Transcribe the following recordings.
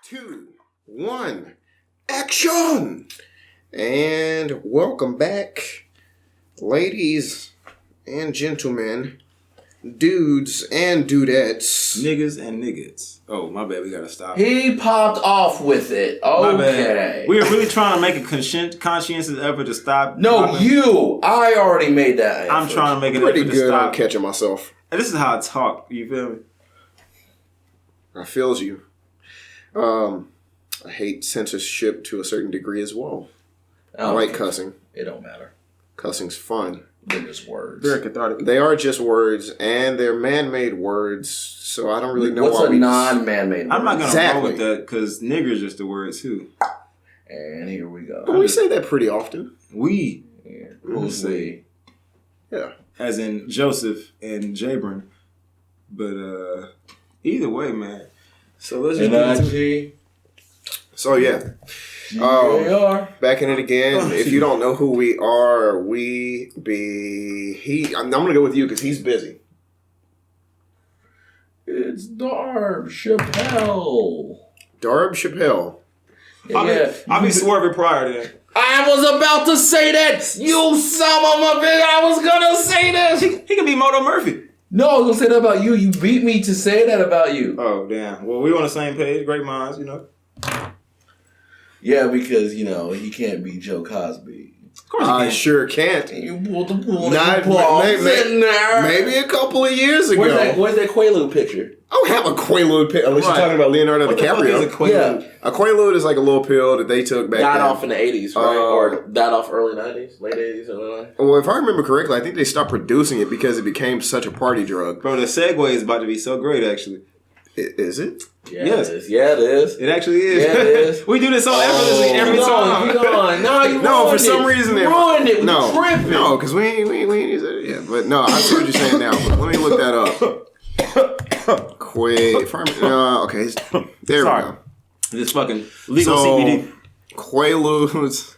2, 1, action! And welcome back, ladies and gentlemen, dudes and dudettes. Niggas and niggas. Oh, my bad, we gotta stop. He popped off with it. Okay. My bad. We were really trying to make a conscientious effort to stop. No, you. I already made that effort. I'm trying to make an Pretty effort to good stop. on catching myself. And this is how I talk, you feel me? I feels you. I hate censorship to a certain degree as well. I like cussing. It don't matter. Cussing's fun. They're just words. Very cathartic. They are just words, and they're man-made words, so I don't really know What's why a non-man-made word? I'm not going to Exactly. roll with that because nigger's just the word too. And here we go. But we say that pretty often. We. Yeah. Who's we? Yeah. As in Joseph and Jabron. But either way, man. So let's just get into it. So yeah. G-A-R. Back in it again. If you don't know who we are, I'm going to go with you because he's busy. It's Darb Chappelle. Darb Chappelle. I'll be swerving prior to that. I was about to say that. You son of a bitch. I was going to say this. He could be Moto Murphy. No, I was going to say that about you. You beat me to say that about you. Oh, damn. Well, we on the same page. Great minds, you know. Yeah, because, he can't be Joe Cosby. Of course he I can. sure can't. You pulled the pool in there. Maybe a couple of years ago. Where's that Quaalude picture? I don't have a Quaalude pill. Unless you're talking about Leonardo What the fuck DiCaprio. is a Quaalude? Yeah. A Quaalude is like a little pill that they took back Died then. off in the 80s, right? Or died off early 90s? Late 80s, something like that? Well, if I remember correctly, I think they stopped producing it because it became such a party drug. Bro, the segue is about to be so great, actually. Is it? Yeah, Yes. it is. Yeah, it is. It actually is. Yeah, it is. We do this so effortlessly every Keep time. going. No, you No, ruined for some reason they ruined it. No, We tripping. no, because we yeah, but no, I see what you're saying now. But let me look that up. Okay, there Sorry. we go. This fucking legal So, CBD. Quaaludes.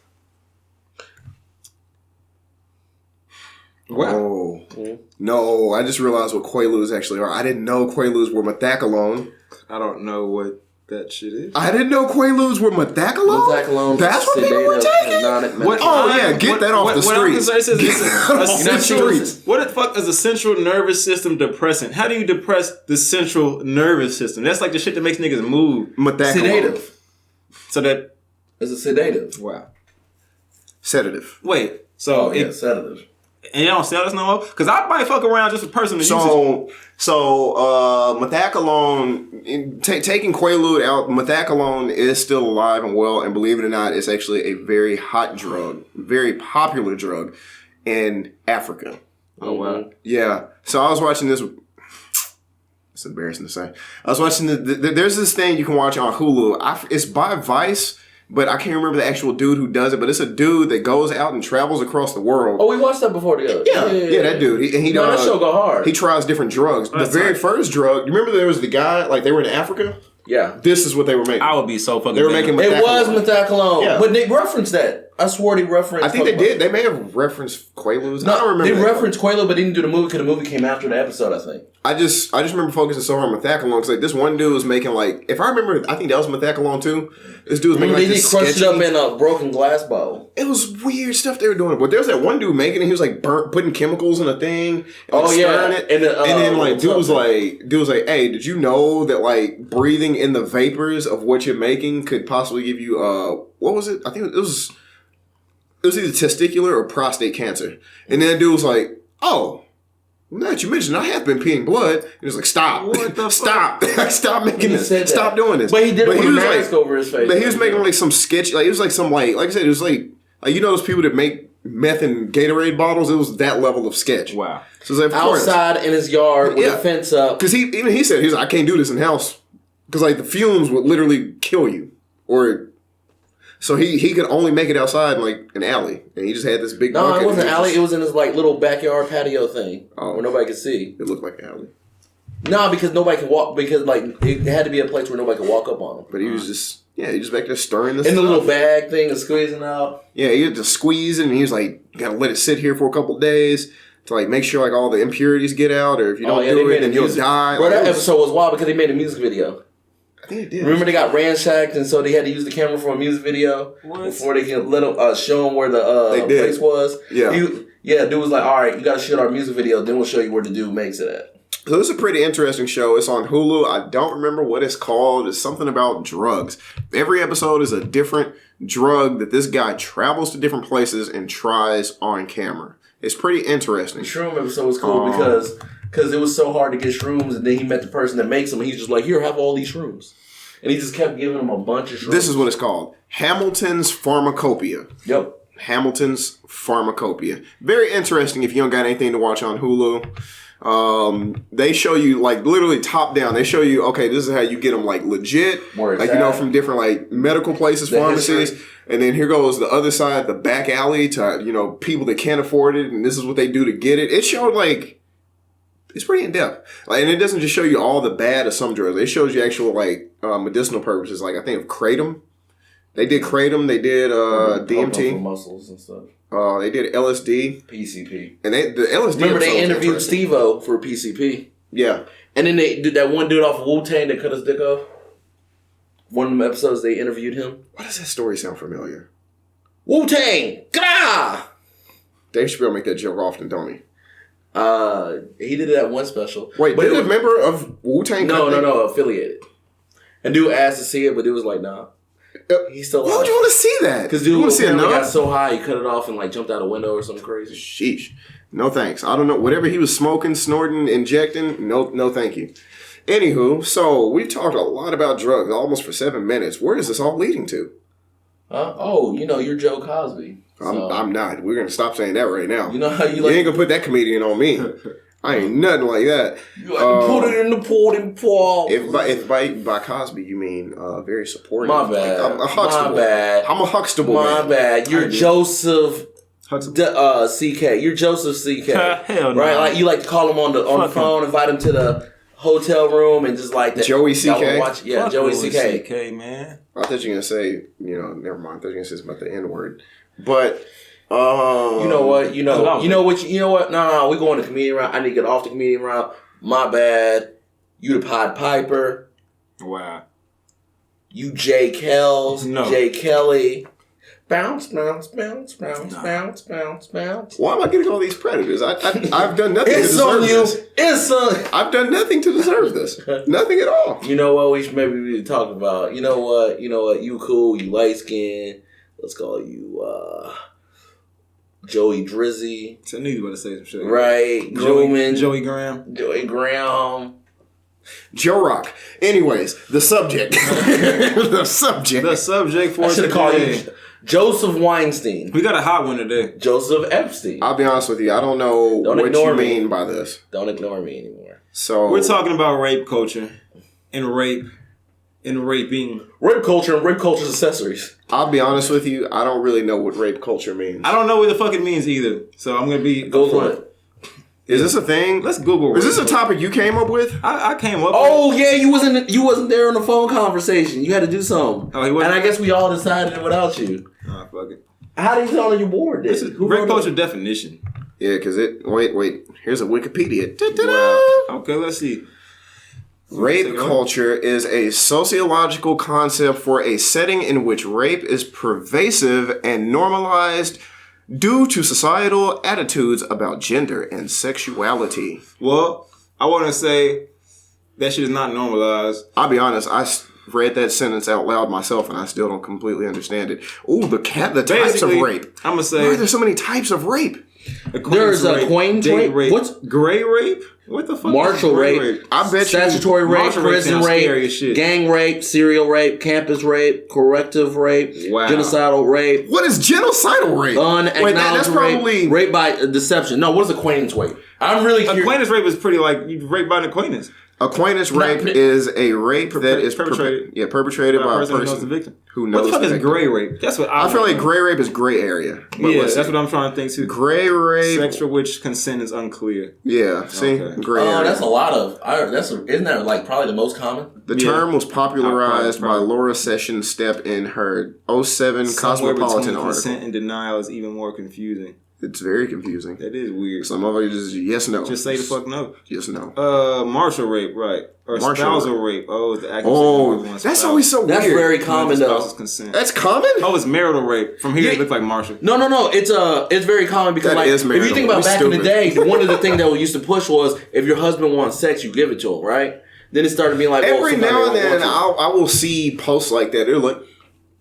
Wow. Oh. No, I just realized what Quaaludes actually are. I didn't know Quaaludes were methacalone. I don't know what that shit is. I didn't know Quaaludes were methacalone. Methacalone. That's what people were taking? What- Oh, yeah, get that off the What I'm streets. concerned is Get that off the streets. what the fuck is a central nervous system depressant? How do you depress the central nervous system? That's like the shit that makes niggas move. Methacalone. Sedative. So that, It's a sedative. wow. Sedative. Wait, so sedative. and y'all don't sell this no more? Because I might fuck around just for personal usage. So methacalone, taking Quaalude out, methacalone is still alive and well, and believe it or not, it's actually a very hot drug, very popular drug in Africa. Oh, wow. Yeah. So I was watching this. It's embarrassing to say. I was watching there's this thing you can watch on Hulu. It's by Vice, but I can't remember the actual dude who does it. But it's a dude that goes out and travels across the world. Oh, we watched that before together. Yeah, that dude. He that show go hard. He tries different drugs. That's the very right. first drug, you remember there was the guy, like they were in Africa? Yeah. This is what they were making. I would be so fucking They were down. making It was methacalone. methacalone. Yeah. But they referenced that. I swore they referenced. I think they did. They may have referenced Quaaludes. No, I don't remember. they that referenced Quaalude, but didn't do the movie because the movie came after the episode, I think. I just remember focusing so hard on methacalone because like this one dude was making like, if I remember, I think that was methacalone too. This dude was making like They this crushed it sketchy. up in a broken glass bowl. It was weird stuff they were doing. But there was that one dude making it. He was like putting chemicals in a thing. And, like, stirring it. And then like dude was like, hey, did you know that like breathing in the vapors of what you're making could possibly give you what was it? I think it was either testicular or prostate cancer. And then that dude was like, oh, now that you mentioned, I have been peeing blood. He was like, stop. What the stop. Stop making He this. said that. Stop doing this. But he did it with a was mask over his face. But he was making like some sketch. Like it was like some like I said, it was like you know those people that make meth in Gatorade bottles. It was that level of sketch. Wow. So it's like, of course. outside in his yard with Yeah. a fence up. Because he said I can't do this in house because like the fumes would literally kill you. Or so he could only make it outside in like an alley, and he just had this big. No, bucket it wasn't and alley. just- It was in his like little backyard patio thing Oh. where nobody could see. It looked like an alley, No, because nobody could walk. Because like it had to be a place where nobody could walk up on him. but he was just he just back there stirring this In the stuff. little bag thing and squeezing out. Yeah, he had to squeeze it, and he was like, you gotta let it sit here for a couple of days to like make sure like all the impurities get out, or if you don't they do it, made then a you'll music- die. Bro, Like, that it was- episode was wild because they made a music video. I think it did. Remember they got ransacked, and so they had to use the camera for a music video before they can show them where the place was. Yeah. Dude was like, all right, you got to shoot our music video, then we'll show you where the dude makes it at. So this is a pretty interesting show. It's on Hulu. I don't remember what it's called. It's something about drugs. Every episode is a different drug that this guy travels to different places and tries on camera. It's pretty interesting. The shroom episode was cool because it was so hard to get shrooms, and then he met the person that makes them, and he's just like, here, have all these shrooms. And he just kept giving them a bunch of shrooms. This is what it's called. Hamilton's Pharmacopoeia. Yep. Hamilton's Pharmacopoeia. Very interesting if you don't got anything to watch on Hulu. They show you, like, literally top down. They show you, okay, this is how you get them, like, legit. Like, you know, from different, like, medical places, pharmacies. History. And then here goes the other side, the back alley to, you know, people that can't afford it. And this is what they do to get it. It showed, like, it's pretty in-depth. Like, and it doesn't just show you all the bad of some drugs. It shows you actual, like, medicinal purposes. Like, I think of Kratom. They did Kratom. They did DMT. Muscles and stuff. They did LSD. PCP. And the LSD. Remember they interviewed Steve-O for PCP? Yeah. And then they did that one dude off of Wu-Tang that cut his dick off. One of them episodes they interviewed him. Why does that story sound familiar? Wu-Tang! Gah! Dave Chappelle make that joke often, don't he? He did it at one special. Wait, but did a member of Wu-Tang? No, affiliated. And dude asked to see it, but it was like, nah. He's still. Why would you want to see that? Because dude got so high, he cut it off and like jumped out a window or something crazy. Sheesh. No thanks. I don't know. Whatever he was smoking, snorting, injecting, no thank you. Anywho, so we talked a lot about drugs, almost for 7 minutes. Where is this all leading to? You're Joe Cosby. So. I'm not. We're going to stop saying that right now. You know how you ain't going to put that comedian on me. I ain't nothing like that. You like put it in the pudding pot. If by Cosby you mean very supportive. My bad. Like, I'm a Huxtable. My bad. I'm a Huxtable. My bad. You're Joseph CK. You're Joseph CK. Hell no. Right? Like you like to call him on the phone, invite him to the hotel room, and just like that. Joey CK. Fuck Joey CK. CK, man. I thought you were gonna say, never mind. I thought you were gonna say something about the N word, but. You know what? No, we going to comedian route. I need to get off the comedian route. My bad. You the Pied Piper. Wow. You Jay Kells. No. Jay Kelly. Bounce, bounce, bounce, bounce, bounce, bounce, bounce. Why am I getting all these predators? I've done nothing to It's deserve on you. this. It's on. I've done nothing to deserve this. Nothing at all. You know what? We should maybe talk about. You know what? You cool. You light skinned. Let's call you Joey Drizzy. So I knew you were about to say some shit. Right. Joey Graham. Joey Graham. Joe Rock. Anyways, the subject. The subject for I should have called you Joseph Weinstein. We got a hot one today. Joseph Epstein. I'll be honest with you. I don't know what you mean by this. Don't ignore me anymore. So we're talking about rape culture and rape and raping. Rape culture and rape culture's accessories. I'll be honest with you. I don't really know what rape culture means. I don't know what the fuck it means either. So I'm gonna be Google it. Is this a thing? Let's Google. Is this a topic you came up with? I came up. Oh yeah, you wasn't there in the phone conversation. You had to do something. Oh, he wasn't. And I guess we all decided it without you. Oh, fuck it. How do you tell on your board? This is rape culture definition. Yeah, because wait. Here's a Wikipedia. Wow. Okay, let's see. Rape culture is a sociological concept for a setting in which rape is pervasive and normalized due to societal attitudes about gender and sexuality. Well, I want to say that shit is not normalized. I'll be honest, I read that sentence out loud myself and I still don't completely understand it. Ooh, the types of rape. I'm going to say... Why are there so many types of rape? There's acquaintance rape. What's gray rape? What the fuck? Martial rape. I bet statutory rape, prison rape, gang rape, serial rape, campus rape, corrective rape, genocidal rape. What is genocidal rape? Unacknowledged rape. Rape by deception. No, what is acquaintance rape? I'm really curious. Acquaintance rape is pretty like you rape by an acquaintance. Acquaintance rape is a rape that is perpetrated by a person who knows the victim. Who knows what the fuck is gray rape? That's what I feel like. Gray rape is gray area. Yeah, that's what I'm trying to think too. Gray rape, sex for which consent is unclear. Yeah, see, gray area. That's a lot of. Isn't that like probably the most common? The term was popularized by Laura Sessions Stepp in her 2007 Cosmopolitan article. Consent and denial is even more confusing. It's very confusing. That is weird. Some of it just yes, no. Just say the fuck no. Yes, no. Martial rape, right? Or spousal rape. Oh, the act that's always so weird. That's very common though. That's common? Oh, it's marital rape. From here, it looked like martial. No. It's very common because if you think about back in the day, one of the things that we used to push was if your husband wants sex, you give it to him, right? Then it started being like every now and then I will see posts like that. They're like,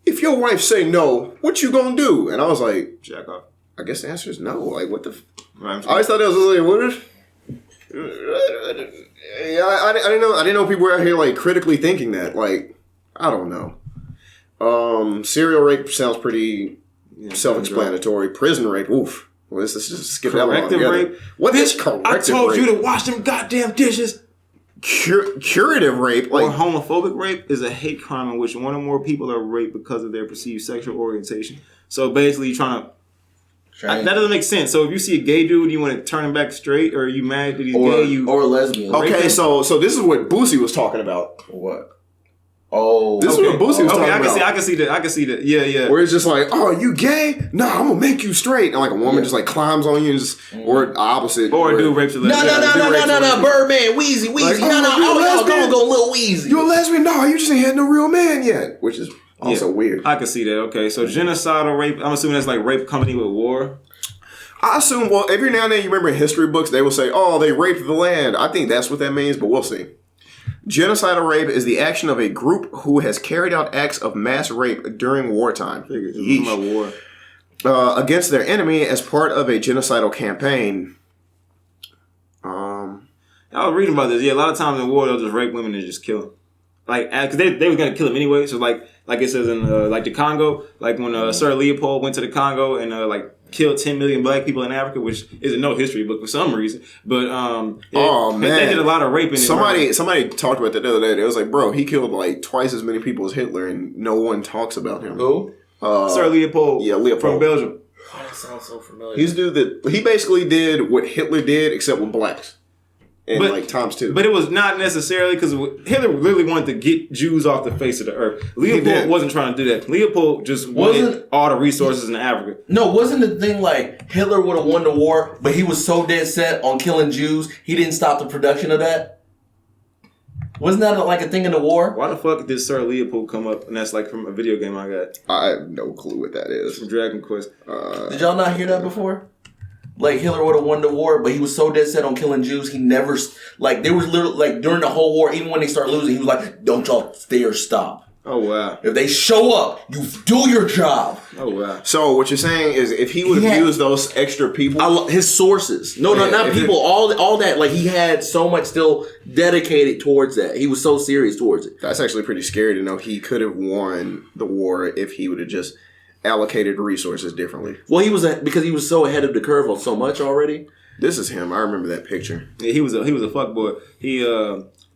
if your wife say no, what you gonna do? And I was like, jack off. I guess the answer is no. Like, what the? Right, I always thought that was like, what if? Yeah, I didn't know. I didn't know people were out here like critically thinking that. Like, I don't know. Serial rape sounds pretty self-explanatory. Prison rape, oof. Well, let's just skip that one altogether. Rape. What is corrective rape? I told you to wash them goddamn dishes. Curative rape, like, or homophobic rape, is a hate crime in which one or more people are raped because of their perceived sexual orientation. So basically, you're trying to. That doesn't make sense. So if you see a gay dude, you want to turn him back straight, or are you mad that he's gay? Or a lesbian. Okay, so this is what Boosie was talking about. What? Oh, this is what Boosie was talking about. I can see that. Yeah. Where it's just like, oh, you gay? Nah, I'm gonna make you straight. And like a woman just like climbs on you, and just, or opposite. Or a dude rapes a lesbian. No, Birdman, Wheezy. Like, I'm gonna go a little Wheezy. You a lesbian? No, you just ain't had no real man yet. Which is also weird. I can see that. Okay, so genocidal rape. I'm assuming that's like rape accompanied with war. I assume. Well, every now and then you remember in history books they will say, "Oh, they raped the land." I think that's what that means, but we'll see. Genocidal rape is the action of a group who has carried out acts of mass rape during wartime. War. Against their enemy as part of a genocidal campaign. I was reading about this. Yeah, a lot of times in war they'll just rape women and just kill them. Like, because they were gonna kill them anyway. So like it says in like the Congo, like when Sir Leopold went to the Congo and like killed 10 million black people in Africa, which isn't no history book for some reason. But they did a lot of raping. Somebody talked about that the other day. It was like, bro, he killed like twice as many people as Hitler, and no one talks about him. Who? Sir Leopold. Yeah, Leopold from Belgium. Oh, that sounds so familiar. He's dude that he basically did what Hitler did, except with blacks. And like times two. But it was not necessarily because Hitler really wanted to get Jews off the face of the earth. Leopold wasn't trying to do that. Leopold just wanted all the resources in Africa. No, wasn't the thing like Hitler would have won the war, but he was so dead set on killing Jews, he didn't stop the production of that? Wasn't that like a thing in the war? Why the fuck did Sir Leopold come up? And that's like from a video game I got. I have no clue what that is. From Dragon Quest. Did y'all not hear that before? Like Hitler would have won the war, but he was so dead set on killing Jews, he never like there was literally like during the whole war, even when they started losing, he was like, "Don't y'all dare stop." Oh wow! If they show up, you do your job. Oh wow! So what you're saying is, if he would have used those extra people, his sources, not people, all that, like he had so much still dedicated towards that. He was so serious towards it. That's actually pretty scary to know. He could have won the war if he would have just allocated resources differently. Well, because he was so ahead of the curve on so much already. This is him. I remember that picture. Yeah, he was a fuckboy.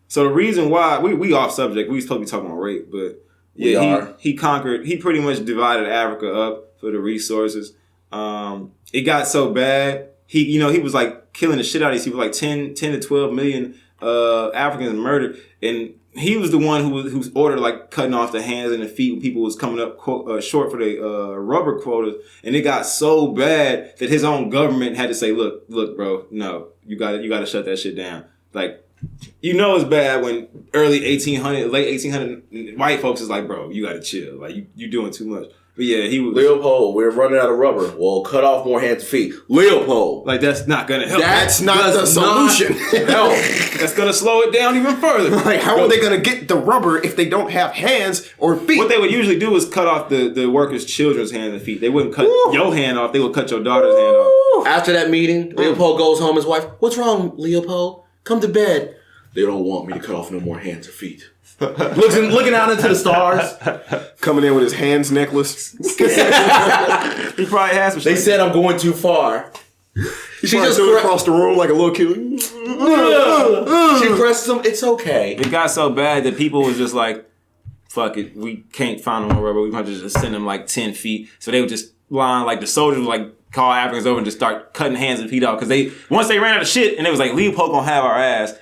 So the reason why we off subject, we supposed to be talking about rape, but he conquered. He pretty much divided Africa up for the resources. It got so bad. He was like killing the shit out of these people, like 10 to 12 million Africans murdered, and he was the one who ordered like cutting off the hands and the feet when people was coming up short for the rubber quotas, and it got so bad that his own government had to say, "Look, bro, no, you got to shut that shit down." Like, it's bad when early 1800, late 1800 white folks is like, "Bro, you got to chill. Like, you doing too much." But yeah, he was Leopold. We're running out of rubber. Well, cut off more hands and feet. Leopold. Like that's not gonna help. That's not the solution. No, that's gonna slow it down even further. Like how are they gonna get the rubber if they don't have hands or feet? What they would usually do is cut off the workers' children's hands and feet. They wouldn't cut your hand off. They would cut your daughter's hand off. After that meeting, Leopold goes home. His wife, "What's wrong, Leopold? Come to bed." "They don't want me to cut off no more hands or feet." looking out into the stars, coming in with his hands necklace. He probably has some. They said I'm going too far. She just threw across the room like a little kid. She presses him. It's okay. It got so bad that people was just like, "Fuck it, we can't find no more rubber. We might just send them like 10 feet." So they would just line like the soldiers would like call Africans over and just start cutting hands and feet off because once they ran out of shit and it was like Leopold gonna have our ass.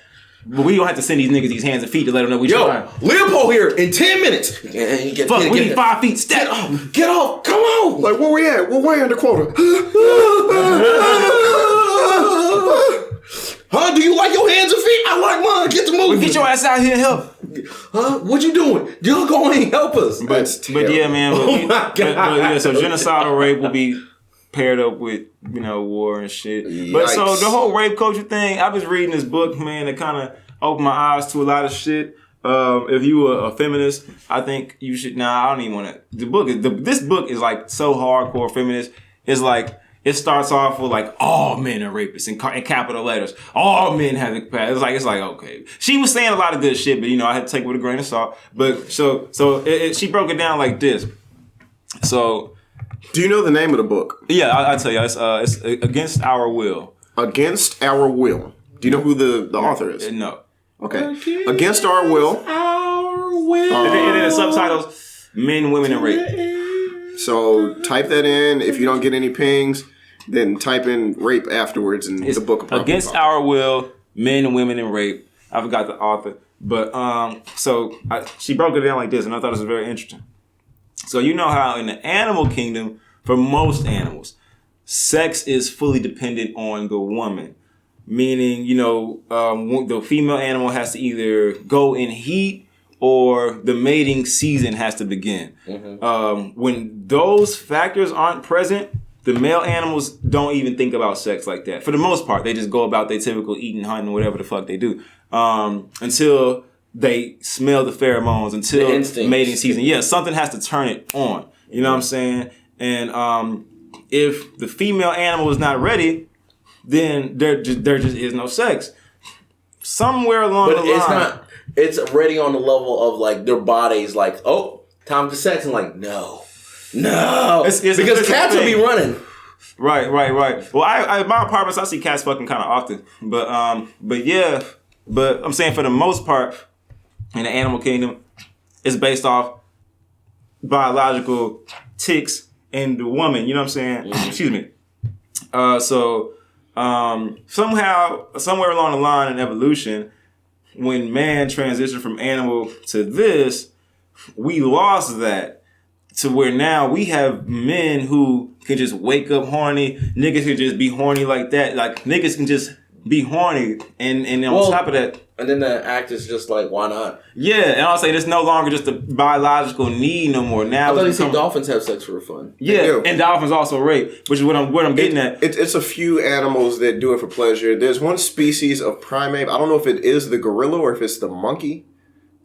But we don't have to send these niggas these hands and feet to let them know we trying. Leopold here in 10 minutes. Fuck, we need 5 feet. Step. Get off. Come on. Like, where we at? We're way under quota. Huh? Do you like your hands and feet? I like mine. Get to moving. Get your ass out here and help. Huh? What you doing? Y'all go and help us. But yeah, man. Oh my God. So genocidal rape will be paired up with, war and shit. Yikes. But so the whole rape culture thing, I was reading this book, man, that kind of opened my eyes to a lot of shit. If you were a feminist, I think you should. I don't even want to. This book is like so hardcore feminist. It's like it starts off with like all men are rapists in capital letters. All men have it. It's like okay. She was saying a lot of good shit, but I had to take it with a grain of salt. But so she broke it down like this. So. Do you know the name of the book? Yeah, I'll tell you. It's Against Our Will. Against Our Will. Do you know who the author is? No. Okay. Against Our Will. Our will. And then the subtitles, Men, Women, and Rape. So type that in. If you don't get any pings, then type in rape afterwards and the book will probably Against pop up. Our Will, Men, Women, and Rape. I forgot the author. But she broke it down like this, and I thought it was very interesting. So you know how in the animal kingdom, for most animals, sex is fully dependent on the woman. Meaning, the female animal has to either go in heat or the mating season has to begin. Mm-hmm. When those factors aren't present, the male animals don't even think about sex like that. For the most part, they just go about their typical eating, hunting, whatever the fuck they do. Until they smell the pheromones, until mating season. Yeah, something has to turn it on. You know what I'm saying? And if the female animal is not ready, then there just is no sex. Somewhere along the line. It's ready on the level of like their bodies like, oh, time for sex. And like, no. It's because cats will be running. Right. Well, I my apartments, I see cats fucking kind of often. But I'm saying for the most part, in the animal kingdom, it's based off biological ticks and the woman. You know what I'm saying? Mm-hmm. Excuse me. Somehow, somewhere along the line in evolution, when man transitioned from animal to this, we lost that to where now we have men who can just wake up horny. Niggas can just be horny like that. Like niggas can just be horny, and on top of that. And then the act is just like, why not? Yeah, and I'll say it's no longer just a biological need no more. Now I thought you said dolphins have sex for fun. Yeah, and dolphins also rape, which is what I'm getting at. It's a few animals that do it for pleasure. There's one species of primate. I don't know if it is the gorilla or if it's the monkey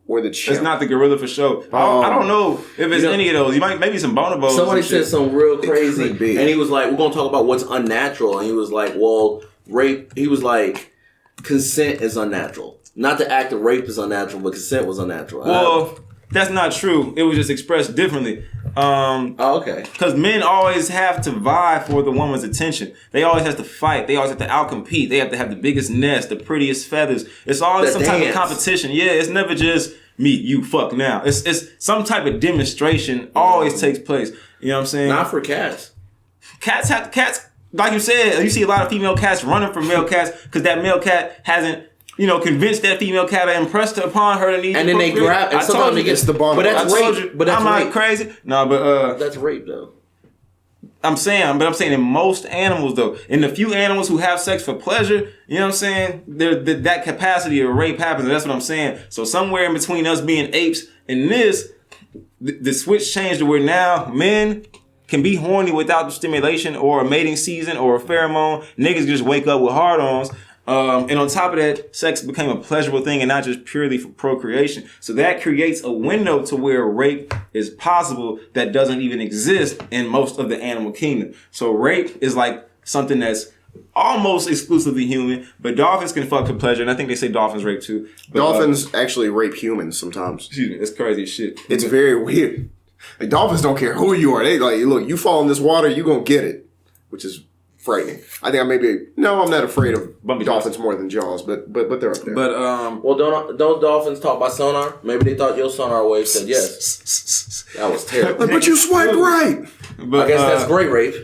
or the chimp. It's not the gorilla for sure. I don't know if it's any of those. You might maybe some bonobos. Somebody said something real crazy, and he was like, "We're gonna talk about what's unnatural," and he was like, "Well, rape." He was like, "Consent is unnatural." Not the act of rape is unnatural, but consent was unnatural. Well, that's not true. It was just expressed differently. Okay. Because men always have to vie for the woman's attention. They always have to fight. They always have to outcompete. They have to have the biggest nest, the prettiest feathers. It's always some type of competition. Yeah, it's never just me, you, fuck now. It's some type of demonstration always takes place. You know what I'm saying? Not for cats. Cats, like you said, you see a lot of female cats running from male cats because that male cat hasn't convinced that female cat and impressed upon her to need. And then they grab. And sometimes they get the bomb. But that's rape. But that's rape. Crazy. No, but that's rape though. I'm saying in most animals though, in the few animals who have sex for pleasure, you know what I'm saying, that capacity of rape happens. And that's what I'm saying. So somewhere in between us being apes and this, the switch changed to where now men can be horny without the stimulation or a mating season or a pheromone. Niggas just wake up with hard-ons. And on top of that, sex became a pleasurable thing and not just purely for procreation. So that creates a window to where rape is possible that doesn't even exist in most of the animal kingdom. So rape is like something that's almost exclusively human, but dolphins can fuck for pleasure, and I think they say dolphins rape too. But, dolphins actually rape humans sometimes. Excuse me, it's crazy as shit. It's very weird. Like, dolphins don't care who you are. They like, look, you fall in this water, you gonna get it, which is frightening. I think I'm not afraid of dolphins more than Jaws, but they're up there. But well, don't dolphins talk by sonar? Maybe they thought your sonar wave said yes. That was terrible. But you swiped right. But I guess that's great rape.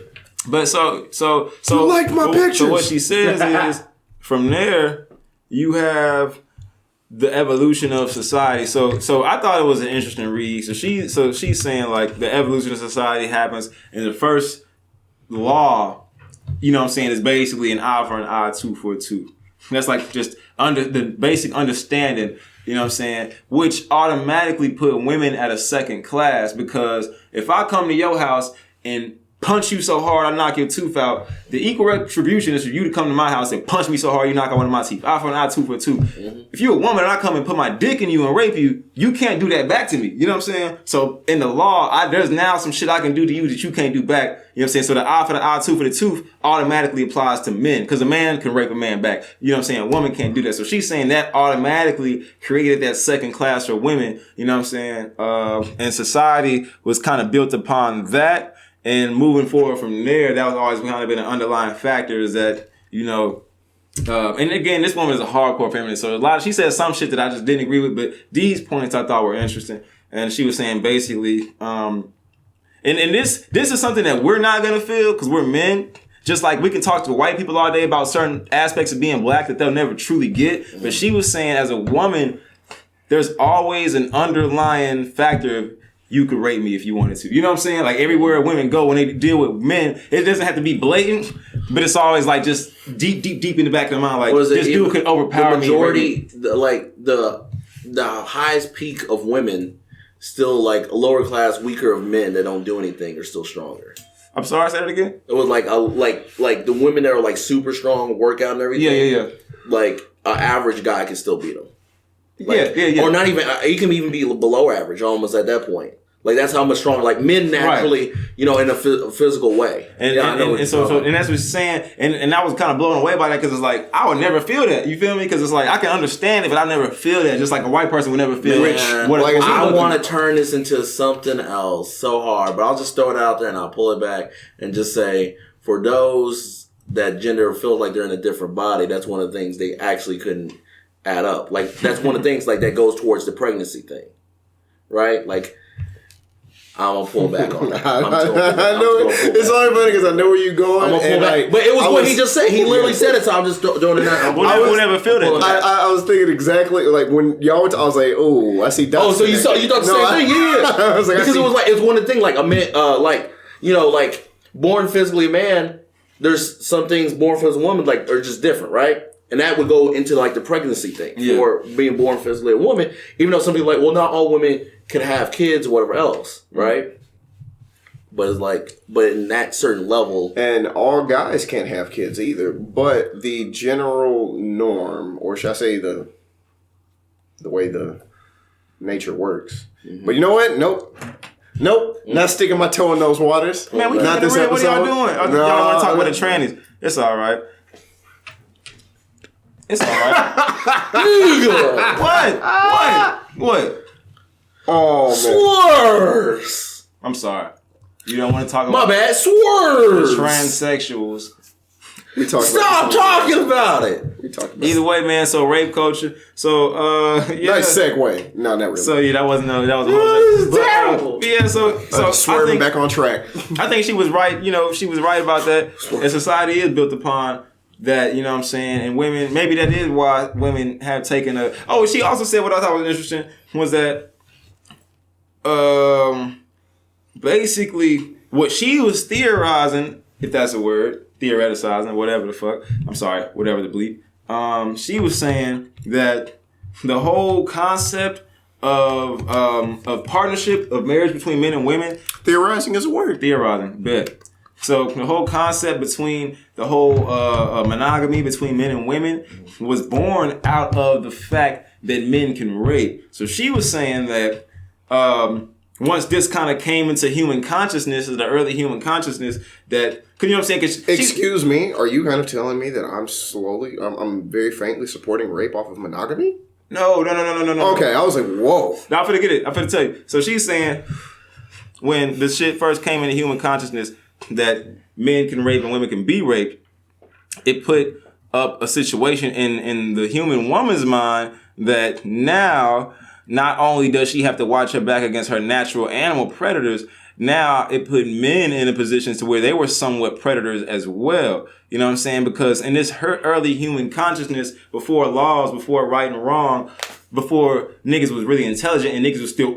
But so you liked my pictures. So what she says is, from there you have the evolution of society. So I thought it was an interesting read. So she's saying like the evolution of society happens, and the first law, you know what I'm saying, is basically an eye for an eye, tooth for a tooth. That's like just under the basic understanding, you know what I'm saying, which automatically put women at a second class, because if I come to your house and punch you so hard I knock your tooth out, the equal retribution is for you to come to my house and punch me so hard you knock out one of my teeth. Eye for an eye, tooth for a tooth. Mm-hmm. If you're a woman and I come and put my dick in you and rape you, you can't do that back to me. You know what I'm saying? So in the law, there's now some shit I can do to you that you can't do back. You know what I'm saying? So the eye for the eye, tooth for the tooth automatically applies to men, because a man can rape a man back. You know what I'm saying? A woman can't do that. So she's saying that automatically created that second class for women. You know what I'm saying? And society was kind of built upon that. And moving forward from there, that was always kind of been an underlying factor, is that, you know, and again, this woman is a hardcore feminist. So she said some shit that I just didn't agree with, but these points I thought were interesting. And she was saying basically, and this is something that we're not going to feel because we're men. Just like we can talk to white people all day about certain aspects of being black that they'll never truly get. But she was saying as a woman, there's always an underlying factor of, you could rape me if you wanted to. You know what I'm saying? Like everywhere women go when they deal with men, it doesn't have to be blatant, but it's always like just deep in the back of the mind. Like this dude could overpower me. The majority, the highest peak of women, still like a lower class, weaker of men that don't do anything are still stronger. I'm sorry, say that again? It was like the women that are like super strong, workout and everything. Yeah. Like an average guy can still beat them. Like, yeah. Or not even, he can even be below average almost at that point. Like that's how much stronger, like men naturally, right. You know, in a physical way. And that's what she's saying. And I was kind of blown away by that, because it's like, I would never feel that. You feel me? Because it's like, I can understand it, but I never feel that. Just like a white person would never feel that. I want to turn this into something else so hard, but I'll just throw it out there and I'll pull it back and just say, for those that gender feels like they're in a different body, that's one of the things they actually couldn't add up. Like that's one of the things like that goes towards the pregnancy thing, right? Like I'm gonna pull back on that. I know it's only funny because I know where you're going. I'm gonna pull back, like, but it was what he just said. He literally said it, so I'm just doing it. I would never feel that. I was thinking exactly like when y'all were. I was like, oh, I see. Oh, so you thought the same thing? Yeah. I was like, because it was like it's one of the things like a man, like you know, like born physically a man. There's some things born physically a woman like are just different, right? And that would go into like the pregnancy thing for being born physically a woman. Even though some people are like, well, not all women can have kids or whatever else, right? But it's like, but in that certain level, and all guys can't have kids either. But the general norm, or should I say the way the nature works. Mm-hmm. But you know what? Nope. Not sticking my toe in those waters. Man, we not this episode. What are y'all doing? Y'all want to talk about the trannies? It's all right. It's all right. What? Oh, man. Swerves. I'm sorry. You don't want to talk about... My bad. Swerves. Transsexuals. Stop talking about it. Either way, man. So rape culture. So nice segue. No, not really. So yeah, that was a whole terrible. Yeah. So swerving back on track. I think she was right. You know, she was right about that. And society is built upon that. You know what I'm saying? And women, maybe that is why women have taken a. Oh, she also said what I thought was interesting was that, basically what she was theorizing, if that's a word. Theoreticizing, whatever the fuck. I'm sorry, whatever the bleep. She was saying that the whole concept of partnership, of marriage between men and women. Theorizing is a word. Theorizing, bet. So the whole concept between the whole monogamy between men and women was born out of the fact that men can rape. So she was saying that once this kind of came into human consciousness, the early human consciousness, that, cause you know what I'm saying? Excuse me, are you kind of telling me that I'm very faintly supporting rape off of monogamy? No. Okay, I was like, whoa. Now I'm finna tell you. So she's saying when the shit first came into human consciousness that men can rape and women can be raped, it put up a situation in the human woman's mind that now, not only does she have to watch her back against her natural animal predators, now it put men in a position to where they were somewhat predators as well. You know what I'm saying? Because in this early human consciousness, before laws, before right and wrong, before niggas was really intelligent and niggas was still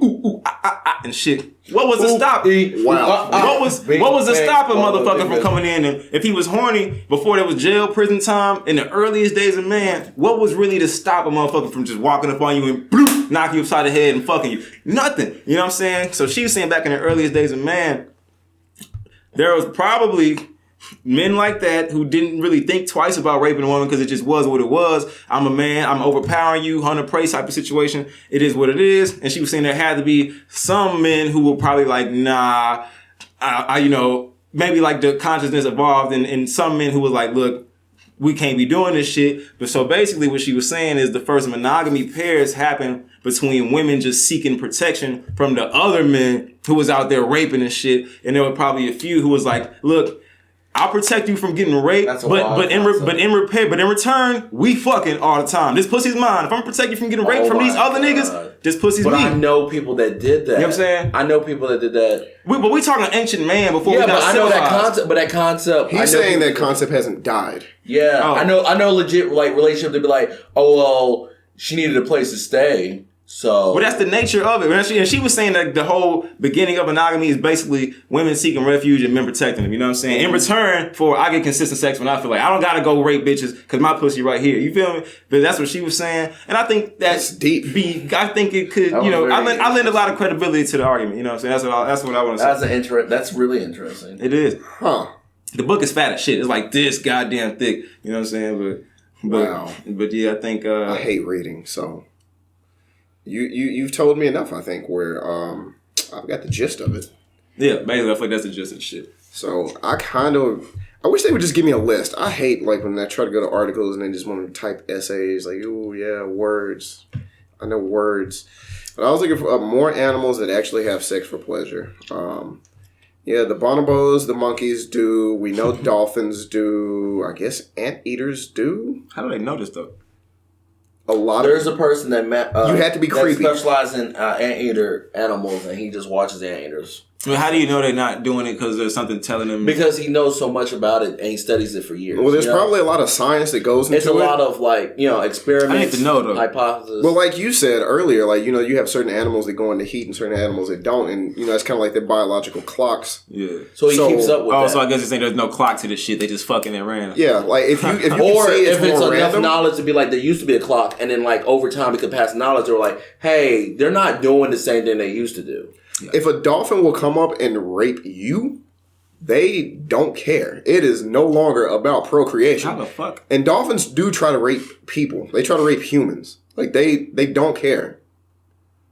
and shit. What was to stop? Wow. What was to stop a motherfucker from coming in? And if he was horny before there was jail, prison time, in the earliest days of man, what was really to stop a motherfucker from just walking up on you and bloop, knock you upside the head and fucking you? Nothing. You know what I'm saying? So she was saying back in the earliest days of man, there was probably men like that who didn't really think twice about raping a woman because it just was what it was. I'm a man, I'm overpowering you, hunter prey type of situation. It is what it is. And she was saying there had to be some men who were probably like, nah, you know, maybe like the consciousness evolved and some men who was like, look, we can't be doing this shit. But so basically what she was saying is the first monogamy pairs happen between women just seeking protection from the other men who was out there raping and shit. And there were probably a few who was like, look, I'll protect you from getting raped, but in return, we fucking all the time. This pussy's mine. If I'm protecting you from getting raped from these other niggas, this pussy's me. But I know people that did that. You know what I'm saying? I know people that did that. But we talking ancient man before we got but I know civilized. that concept. But that concept, he's saying that concept hasn't died. Yeah, I know legit like relationship to be like, oh well, she needed a place to stay. So, well, that's the nature of it. And she was saying that the whole beginning of monogamy is basically women seeking refuge and men protecting them. You know what I'm saying? In return for I get consistent sex when I feel like I don't gotta go rape bitches because my pussy right here. You feel me? But that's what she was saying, and I think that's deep. I think it could. You know, I lend a lot of credibility to the argument. You know what I'm saying? That's what I want to say. That's really interesting. It is. Huh? The book is fat as shit. It's like this goddamn thick. You know what I'm saying? But yeah, I think I hate reading so. You've told me enough, I think, where I've got the gist of it. Yeah, basically, I feel like that's the gist of the shit. So I wish they would just give me a list. I hate like when I try to go to articles and they just want to type essays like, oh yeah, words. I know words. But I was looking for more animals that actually have sex for pleasure. Yeah, the bonobos, the monkeys do. We know dolphins do. I guess anteaters do. How do they know this though? There's a person that you had to be creepy. Specializes in anteater animals, and he just watches anteaters. Well, how do you know they're not doing it because there's something telling them? Because he knows so much about it and he studies it for years. Well, there's probably a lot of science that goes into it. It's a lot of experiments. I need to know though. Hypothesis. Well, like you said earlier, you have certain animals that go into heat and certain animals that don't, and it's kind of like their biological clocks. Yeah. So he keeps up with that. So I guess you're saying there's no clock to this shit. They just fucking at random. Yeah, like if you or if it's enough random, knowledge to be like there used to be a clock, and then like over time it could pass knowledge. They're like, hey, they're not doing the same thing they used to do. If a dolphin will come up and rape you, they don't care. It is no longer about procreation. How the fuck? And dolphins do try to rape people. They try to rape humans. Like they don't care.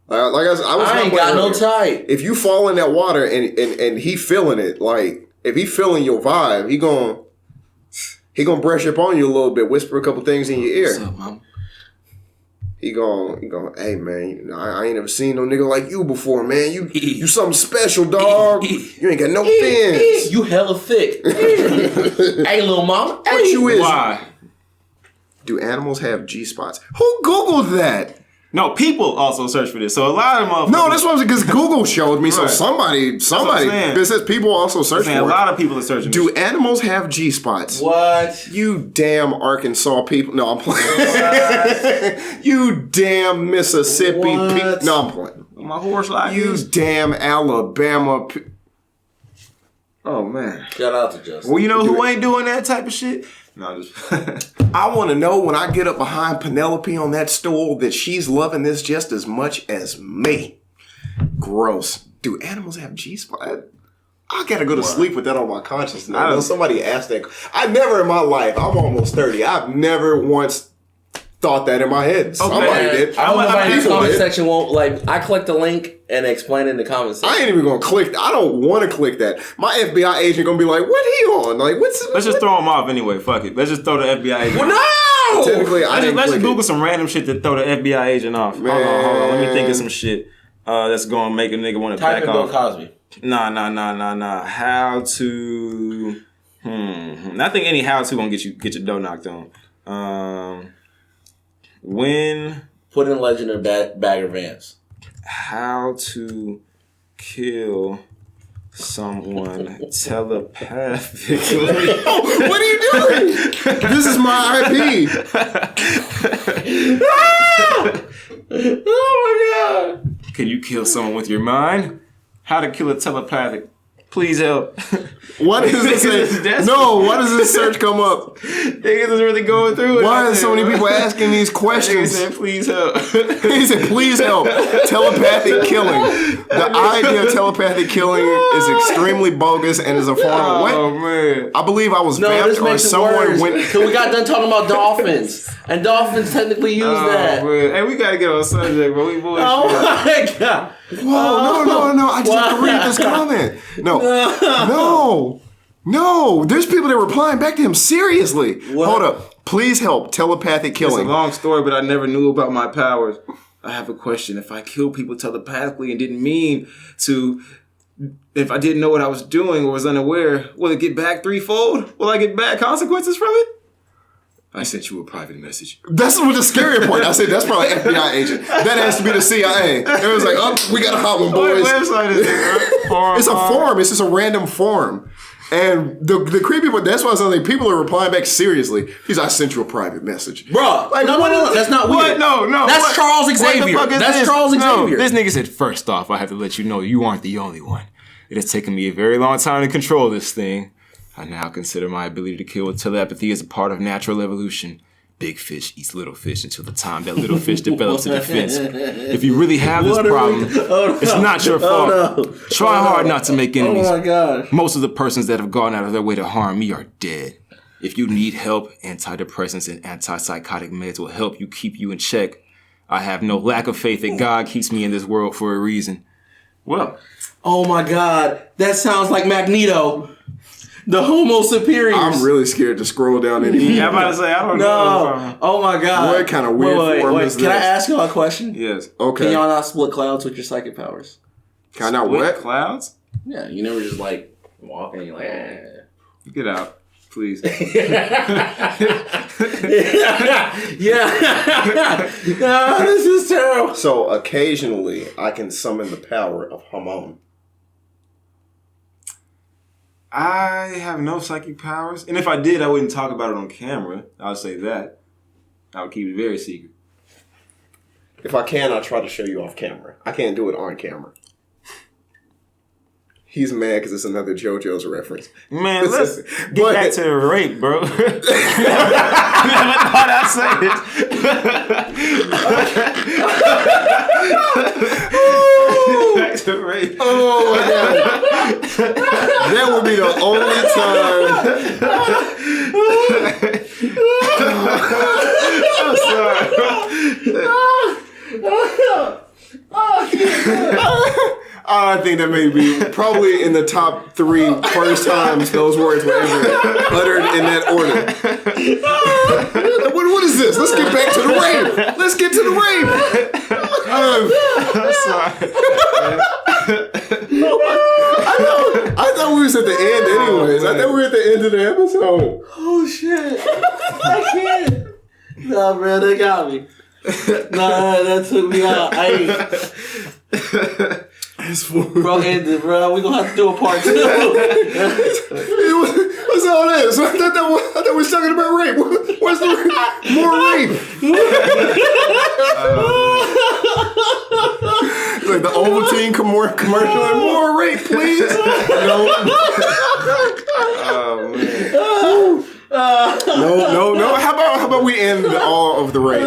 I ain't got no type. If you fall in that water and he feeling it, like if he feeling your vibe, he gonna brush up on you a little bit, whisper a couple things in your ear. What's up, mom? He going, hey man, I ain't never seen no nigga like you before, man. You something special, dog. You ain't got no fins. You hella thick. Hey, little mama. What you is? Why? Do animals have G-spots? Who Googled that? No, people also search for this. So a lot of motherfuckers. No, that's what because Google showed me. So Right. somebody. This is people also search for it. A lot of people are searching. Do animals have G-spots? What? You damn Arkansas people. No, I'm playing. You damn Mississippi people. No, I'm playing. My horse like You this. damn Alabama. Oh, man. Shout out to Justin. Well, you know who ain't doing that type of shit? No, just. I want to know when I get up behind Penelope on that stool that she's loving this just as much as me. Gross. Do animals have G-spot? I gotta go to sleep with that on my conscience now. I know somebody asked that. I never in my life, I'm almost 30, I've never once thought that in my head. Somebody did. I don't know if the comment section won't, I click the link and explain in the comment section. I ain't even gonna click. I don't want to click that. My FBI agent gonna be like, "What he on? Like, Let's just throw him off anyway. Fuck it. Let's just throw the FBI agent. Well, no. Technically, Let's just Google some random shit to throw the FBI agent off. Hold on. Let me think of some shit that's gonna make a nigga want to back off. Bill Cosby. Nah. How to? I think any how to gonna get your dough knocked on. When put in Legend of Bagger Vance. How to kill someone telepathically. What are you doing? This is my IP. Oh my god. Can you kill someone with your mind? How to kill a telepathic? Please help. Why does this say? No, why does this search come up? Niggas is really going through it. Why are so many people asking these questions? He said, please help. He said, please help. Telepathic killing. The idea of telepathic killing is extremely bogus and is a form of what? Oh, man. I believe I was No, vamped this or makes it someone worse. went. Because we got done talking about dolphins. And dolphins technically use that. Man. Hey, we gotta get on subject, bro. We bullshit. Oh my god. Whoa, no. I just have to read this comment. No. There's people that are replying back to him seriously. What? Hold up. Please help. Telepathic killing. It's a long story, but I never knew about my powers. I have a question. If I kill people telepathically and didn't mean to, if I didn't know what I was doing or was unaware, will it get back threefold? Will I get bad consequences from it? I sent you a private message. That's what the scary part. I said, that's probably an FBI agent. That has to be the CIA. It was like, oh, we got a hot one, boys. What website is it, bro? It's a forum. It's just a random forum. And the creepy part, that's why I was like, people are replying back seriously. I sent you a private message. Bro, like, no. That's not weird. No. That's what? Charles Xavier. That's Charles Xavier. This nigga said, first off, I have to let you know you aren't the only one. It has taken me a very long time to control this thing. I now consider my ability to kill with telepathy as a part of natural evolution. Big fish eats little fish until the time that little fish develops a defense. If you really have this problem, it's not your fault. No. Try hard not to make enemies. Oh my gosh. Most of the persons that have gone out of their way to harm me are dead. If you need help, antidepressants and antipsychotic meds will help you keep you in check. I have no lack of faith that God keeps me in this world for a reason. Well. Oh my god. That sounds like Magneto. The Homo superior. I'm really scared to scroll down anymore. Yeah, I'm about to say, I don't know. No. Oh my god. What kind of weird form is this? Can I ask y'all a question? Yes. Okay. Can y'all not split clouds with your psychic powers? Can I not what? Clouds? Yeah, you never just like walking and you're like, eh. Get out, please. Yeah. No, this is terrible. So occasionally I can summon the power of Hamon. I have no psychic powers. And if I did, I wouldn't talk about it on camera. I'll say that. I would keep it very secret. If I can, I'll try to show you off camera. I can't do it on camera. He's mad because it's another JoJo's reference. Man, let's get back to the rape, bro. Never thought I'd say it. Back to the rape. Oh my god. That would be the only time. I'm sorry. I think that may be probably in the top 3 first times those words were ever uttered in that order. What is this? Let's get back to the rape. Let's get to the rape. I'm sorry. I thought we was at the end anyways. I thought we were at the end of the episode. Oh shit. I can't. Nah, man, they got me. Nah, that took me out. Bro, ended, bro. We gonna have to do a part 2. What's all this? I thought we was talking about rape. What's the more rape? Like the Ovaltine commercial. Like, more rape, please. No. Oh man. No. How about we end all of the rape?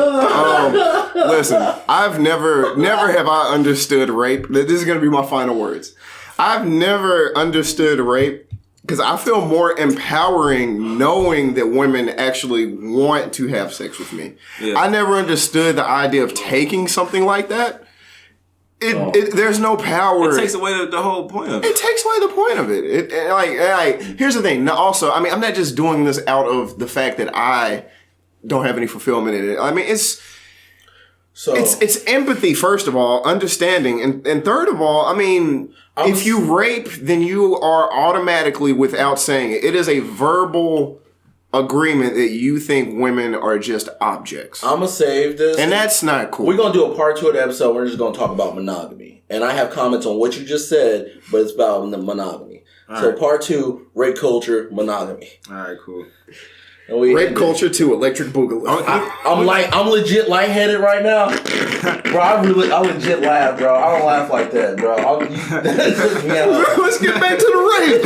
Listen, I've never have I understood rape. This is gonna be my final words. I've never understood rape because I feel more empowering knowing that women actually want to have sex with me. Yeah. I never understood the idea of taking something like that. There's no power. It takes away the whole point of it. It takes away the point of it. Here's the thing. Now, also, I mean, I'm not just doing this out of the fact that I don't have any fulfillment in it. I mean, it's empathy, first of all, understanding, and third of all, I mean, if you rape, then you are automatically, without saying it, it is a verbal agreement that you think women are just objects. I'm gonna save this, and that's not cool. We're gonna do a part 2 of the episode. We're just gonna talk about monogamy, and I have comments on what you just said, but it's about the monogamy. All so right. Part 2, rape culture, monogamy. All right, cool. Rape culture to electric boogaloo. I'm legit lightheaded right now, bro. I legit laugh, bro. I don't laugh like that, bro. Let's get back to the rape.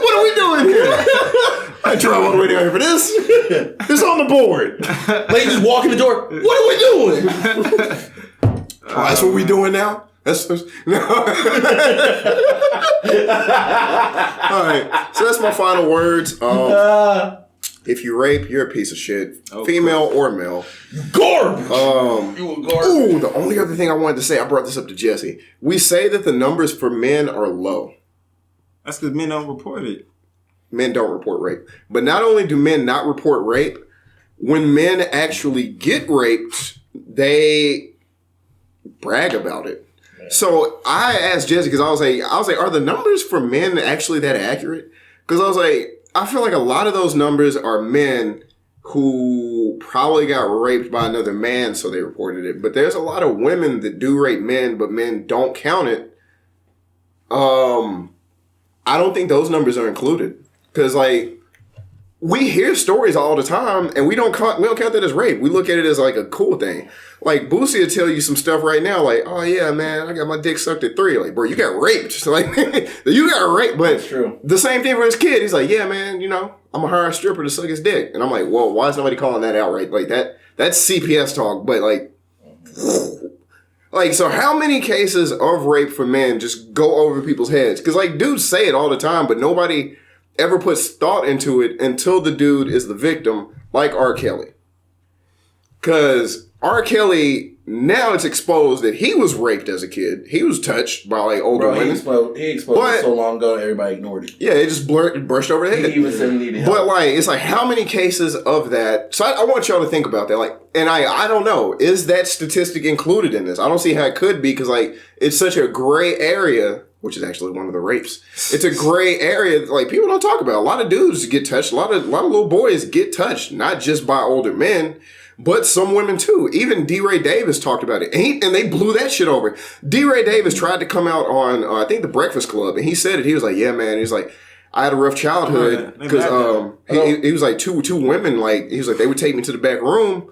What are we doing here? I drove all the way down here for this. It's on the board. Lady just walk in the door. What are we doing? That's what we doing now. That's no. All right. So that's my final words. If you rape, you're a piece of shit. Female or male. Garbage. You a garbage. Ooh, the only other thing I wanted to say, I brought this up to Jesse. We say that the numbers for men are low. That's because men don't report it. Men don't report rape. But not only do men not report rape, when men actually get raped, they brag about it. Man. So I asked Jesse, because I was like, are the numbers for men actually that accurate? Because I was like, I feel like a lot of those numbers are men who probably got raped by another man, so they reported it. But there's a lot of women that do rape men, but men don't count it. I don't think those numbers are included. Because, like, we hear stories all the time, and we don't count that as rape. We look at it as, like, a cool thing. Like, Boosie will tell you some stuff right now, like, oh, yeah, man, I got my dick sucked at 3. Like, bro, you got raped. Like, you got raped. But that's true. The same thing for his kid. He's like, yeah, man, I'm going to hire a stripper to suck his dick. And I'm like, well, why is nobody calling that out, right? Like, that's CPS talk. But, like, so how many cases of rape for men just go over people's heads? Because, like, dudes say it all the time, but nobody ever puts thought into it until the dude is the victim, like R. Kelly. Because R. Kelly, now it's exposed that he was raped as a kid. He was touched by, like, older women. He exposed it so long ago, everybody ignored it. Yeah, it just brushed over the head. He even said he needed help. But, like, it's like, how many cases of that? So I want y'all to think about that. Like, and I don't know, is that statistic included in this? I don't see how it could be, because, like, it's such a gray area, which is actually one of the rapes. It's a gray area that, like, people don't talk about. A lot of dudes get touched. A lot of little boys get touched, not just by older men, but some women too. Even D-Ray Davis talked about it. And they blew that shit over. D-Ray Davis tried to come out on, I think, The Breakfast Club. And he said it. He was like, yeah, man. He's like, I had a rough childhood. Because he was like, two women, like, he was like, they would take me to the back room.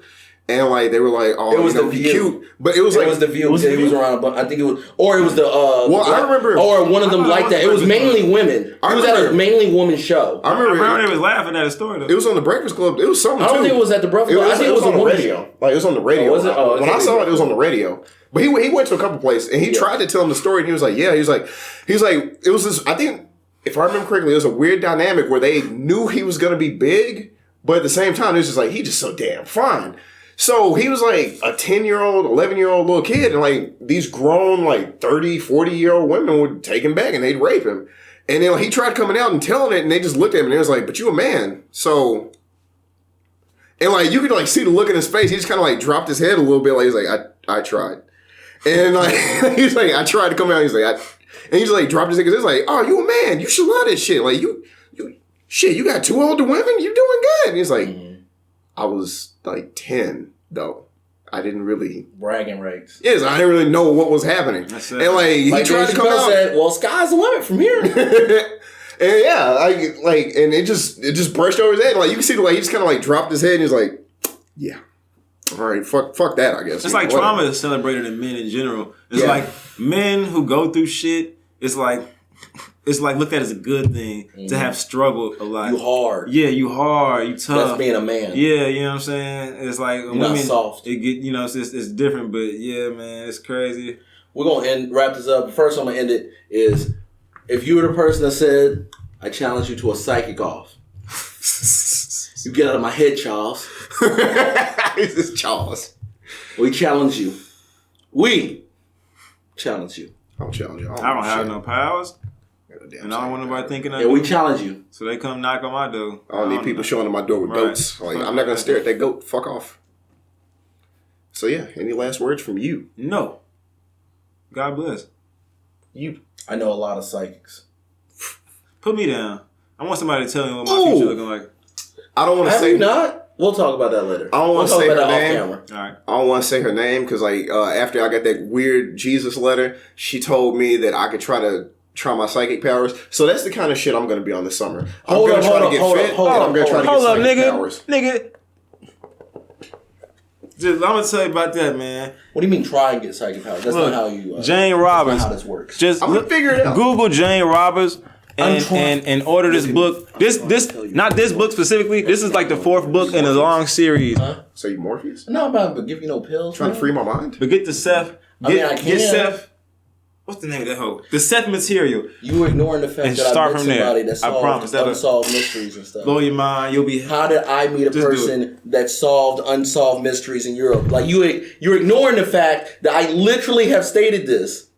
And, like, they were like, oh, it was the View. Cute. But it was like, it was the View. It was around, I think it was, or it was the, I remember. Or one of them like that. It was mainly women. It was at a mainly woman show. I remember they was laughing at his story, though. It was on the Breakfast Club. It was something, I don't think it was at the Breakfast Club. I think it was on the radio. Like, it was on the radio. Oh, was it? When I saw it, it was on the radio. But he went to a couple places, and he tried to tell him the story, and he was like, yeah. He was like, it was this, I think, if I remember correctly, it was a weird dynamic where they knew he was going to be big, but at the same time, it was just like, he's just so damn fine. So he was like a 10-year-old, 11-year-old little kid, and like these grown, like 30, 40-year-old women would take him back and they'd rape him. And then like, he tried coming out and telling it, and they just looked at him and they was like, but you a man. So, and like, you could like see the look in his face. He just kind of like dropped his head a little bit. Like, he's like, I tried. And like, he's like, I tried to come out. He's like, and he's like, dropped his head because it's like, oh, you a man. You should love this shit. Like, you got 2 older women. You doing good. And he's like, I was like 10, though. I didn't really... Bragging rights. Yes, I didn't really know what was happening. And like, he tried to come out... said, well, sky's the limit from here. And yeah, and it just brushed over his head. Like, you can see the way he just kind of like dropped his head and he's like, yeah. All right, fuck that, I guess. It's like trauma is celebrated in men in general. It's like men who go through shit, it's like looked at as a good thing to have struggled a lot. You hard. Yeah, you hard. You tough. That's being a man. Yeah, you know what I'm saying? It's like you're women, not soft. It get, it's different, but yeah, man, it's crazy. We're gonna wrap this up. First, I'm gonna end it is if you were the person that said, I challenge you to a psychic off. You get out of my head, Charles. This is Charles. We challenge you. We challenge you. I don't challenge you. I don't have no powers. And I don't want nobody thinking we challenge you. So they come knock on my door. I don't need people showing up my door with goats. Like, I'm not going to stare at that goat. Fuck off. So yeah, any last words from you? No. God bless. You. I know a lot of psychics. Put me down. I want somebody to tell me what my future looking like. I don't want to say... you not? We'll talk about that later. I don't want to say her name. Off camera. All right. I don't want to say her name because like after I got that weird Jesus letter, she told me that I could try to try my psychic powers. So that's the kind of shit I'm going to be on this summer. Hold up, Nigga. I'm gonna tell you about that, man. What do you mean try and get psychic powers? That's not how you... Jane Roberts. That's not how this works. Just I'm gonna figure it out. Google Jane Roberts and order this book. This not this book specifically. This is like the 4th book in a long series. Huh? So you Morpheus? No, I'm about to give you no pills. Trying to free my mind? But get the Seth. Get Seth. What's the name of that hoe? The Seth material. You were ignoring the fact that I met somebody that solved unsolved mysteries and stuff. Blow your mind. You'll be. How did I meet a person that solved unsolved mysteries in Europe? Like you're ignoring the fact that I literally have stated this.